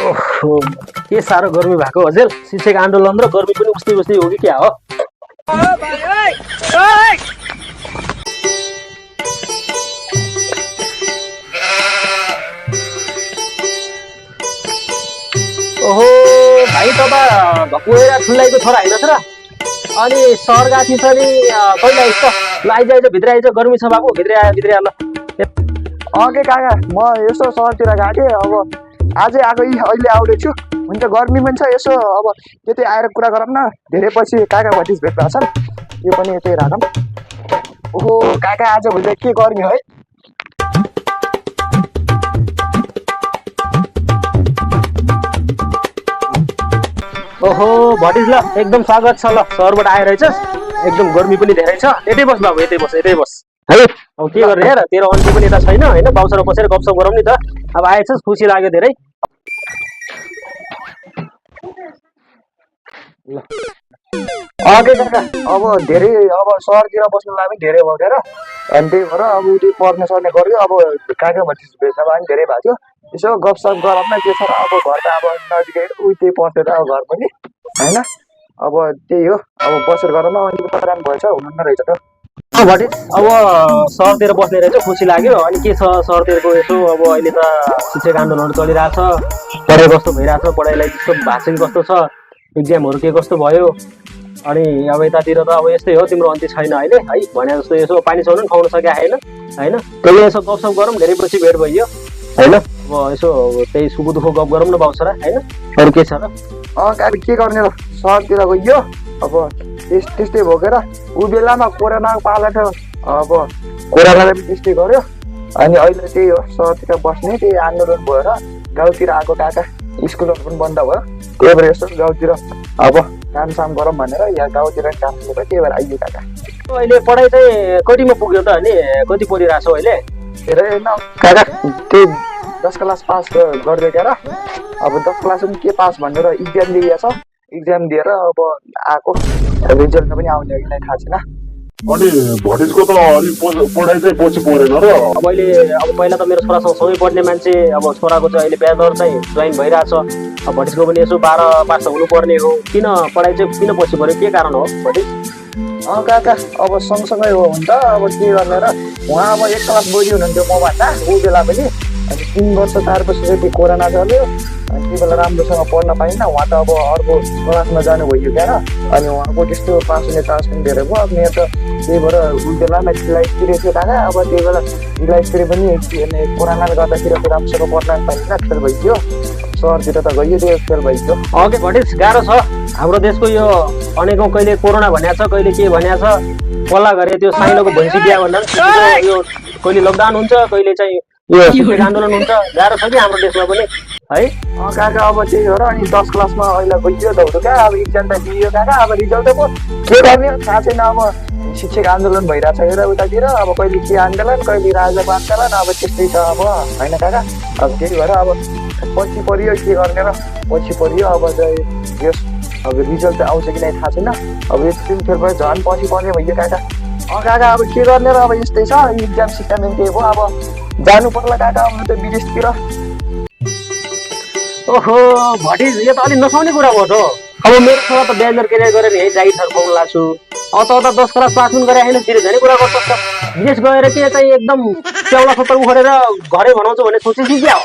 ओहो के साह्रो गर्मी भएको अझेल शिक्षक आन्दोलन र गर्मी पनि उस्तै उस्तै हो कि क्या हो। ओहो भाइ तपाईँ भकुएर ठुल्लाइको छोरा होइन र अनि सहर गएको थिएछ नि कहिले आइस त ल आइज भित्र आइज गर्मी छ भएको भित्रै आयो भित्रै आयो ल। के काका म यसो सहरतिर गएको थिएँ अब आजै आएको अहिले आउँदैछु। हुन्छ गर्मी पनि छ यसो अब त्यतै आएर कुरा गरौँ न। धेरै पछि काका भतिज भेट भएको छन् यो पनि यतै राखौँ। ओहो काका आज भोलि के गर्मी है। ओहो भटिज ल एकदम स्वागत छ। ल सहरबाट आइरहेछस् एकदम गर्मी पनि धेरै छ। यतै बस बाबु यतै बस यतै बस है। अब के गर्ने यार तेरो अन्ती पनि यता छैन होइन बाउसर बसेर गफसफ गरौँ नि त। अब आएछस् खुसी लाग्यो धेरै। के काका अब धेरै अब सहरतिर बस्नुलाई पनि धेरै भएर अनि त्यही भएर अब उति पर्ने सर्ने गऱ्यो। अब काका भतिज भेट्दा पनि धेरै भएको थियो यसो गफसफ गरौँ न के छ र। अब घर त अब नजिकै उतै पर्थ्यो त अब घर पनि होइन। अब त्यही हो अब बसेर गरौँ न। अनि पत्रान भएछ हुनुहुन्न रहेछ त भटिज। अब सहरतिर बस्ने रहेछ खुसी लाग्यो। अनि के छ सहरतिरको यसो अब अहिले त शिक्षक आन्दोलनहरू चलिरहेछ पढाइ कस्तो भइरहेछ पढाइलाई त्यस्तो भएको छ कस्तो छ इक्जामहरू के कस्तो भयो। अनि अब यतातिर त अब यस्तै हो तिम्रो अन्त्य छैन अहिले है भने जस्तो यसो पानी छ भने खुवाउन सके होइन होइन त्यसले यसो गफसफ गरौँ धेरै पछि भेट भइयो होइन। अब यसो त्यही सुख दुःख गफ गरौँ न बाउ छोरा होइन अरू के छ र। काका के गर्ने र सहरतिर गइयो अब त्यस्तै भोगेर ऊ बेलामा कोरोनाको पाला थियो। अब कोरोनाले पनि त्यस्तै गर्यो अनि अहिले त्यही हो सहरतिर बस्ने त्यही आन्दोलन भएर गाउँतिर आएको काका। स्कुलहरू पनि बन्द भयो त्यही भएर यसो गाउँतिर अब कामसाम गरौँ भनेर यहाँ गाउँतिर काम सुरु भयो त्यही भएर आइयो काका। अहिले पढाइ चाहिँ कतिमा पुग्यो त अनि कति पढिरहेछौ अहिले। धेरै होइन काका त्यही 10 क्लास पास गर्दै क्या र अब 10 क्लास पनि के पास भनेर इक्जाम दिइएको छ। इक्जाम दिएर अब आएको रिजल्ट पनि आउने कि नै थाहा छैन। अनि भटिजको त अलिक पढाइ चाहिँ पछि परेन र। अब अहिले अब पहिला त मेरो छोरासँग सँगै पढ्ने मान्छे अब छोराको चाहिँ अहिले बिहा दर चाहिँ जोइन भइरहेछ। अब भटिजको पनि यसो 12 पास हुनुपर्ने हो किन पढाइ चाहिँ किन पछि पऱ्यो के कारण हो भटिज। काका अब सँगसँगै हो हुन त अब के गर्ने र। उहाँ अब 1 क्लास बोडी हुनुहुन्थ्यो मभन्दा ऊ बेला पनि अनि 3 वर्ष 4 वर्षपछि कोरोना चल्यो अनि त्यो बेला राम्रोसँग पढ्न पाइनँ। उहाँ त अब अर्को क्लासमा जानु भयो क्या र अनि उहाँको त्यस्तो पास हुने चान्स पनि धेरै भयो। अब मेरो त त्यही भएर ऊ बेलामा ढिलाइतिर थियो काका। अब त्यही बेला ढिलाइतिर पनि कोरोनाले गर्दाखेरि राम्रोसँग पढ्न पाइनँ फेल भइदियो। सहरतिर त गइयो त्यो फेल भइदियो। अघि भटिज गाह्रो छ हाम्रो देशको यो अनेकौँ कहिले कोरोना भनेको छ कहिले के भनेको छ पल्ला गरे त्यो साइलोको भैँसी बिहा भन्दा यो कहिले लकडाउन हुन्छ कहिले चाहिँ यो शिक्षक आन्दोलन हुन्छ गाह्रो छ कि हाम्रो देशमा पनि है। काका अब त्यही हो र अनि 10 क्लासमा अहिले गइयो दौडो क्या। अब इक्जाम त दियो काका अब रिजल्ट त के गर्ने थाहा छैन। अब शिक्षक आन्दोलन भइरहेछ हेर उतातिर अब कहिले के आन्दोलन कहिले राजाको आन्दोलन अब त्यस्तै छ अब होइन काका। अब त्यही भएर अब पछि परियो के गर्ने र पछि परियो। अब चाहिँ यस अब रिजल्ट चाहिँ आउँछ कि नै थाहा छैन। अब यति फेल भयो झन् पछि पर्ने भयो काका। काका अब के गर्ने र अब यस्तै छ इक्जाम सिक्जाम त्यही भयो। अब जानु पर्ला काका अब त विदेशतिर। ओहो भटिज यो त अलिक नसाउने कुरा भयो त। अब मेरो छोरा त ब्याचलर क्यारियर गरेर यही जागिरहरू पाउनु लाग्छु अब त 10 क्लास पास पनि गरे होइन धेरै धेरै कुरा गर्छ त विदेश गएर के चाहिँ एकदम च्याउला सत्तर उखरेर घरै बनाउँछु भन्ने सोचेछ कि क्या हो।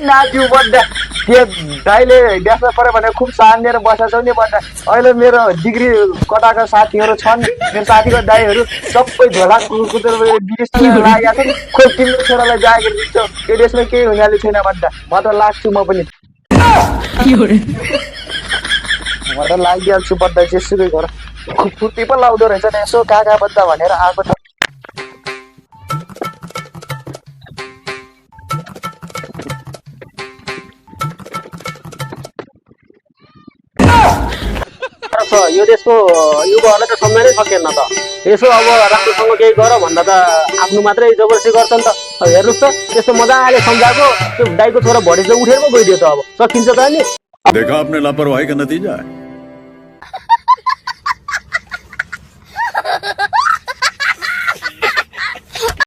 नाच्यु बड्डा के दाइले देशमा पऱ्यो भने खुब सानेर बसेछौ नि बड्डा। अहिले मेरो डिग्री कटाएको साथीहरू छन् मेरो साथीको दाइहरू सबै झोला कुदेर विदेशतिर लागेका छन्। खोइ तिम्रो छोरालाई जागिर दिन्छौ त्यो देशमा केही हुनाले छैन बड्डा। म त लाग्छु म पनि म त लागिहाल्छु बड्डा जेसुकै गर। फुर्ती पो लाउँदो रहेछ नि यसो काका बड्डा भनेर आएको त। यो देशको युवाहरूलाई त सम्झाउनै सकेन त यसो अब राम्रोसँग केही गर भन्दा त आफ्नो मात्रै जबरजस्ती गर्छन् त। अब हेर्नुहोस् त त्यस्तो मजाले सम्झाएको त्यो दाइको छोरा भटिज उठेर पो गइदियो त अब सकिन्छ त नि। देखा आपने लापरवाही का नतीजा है।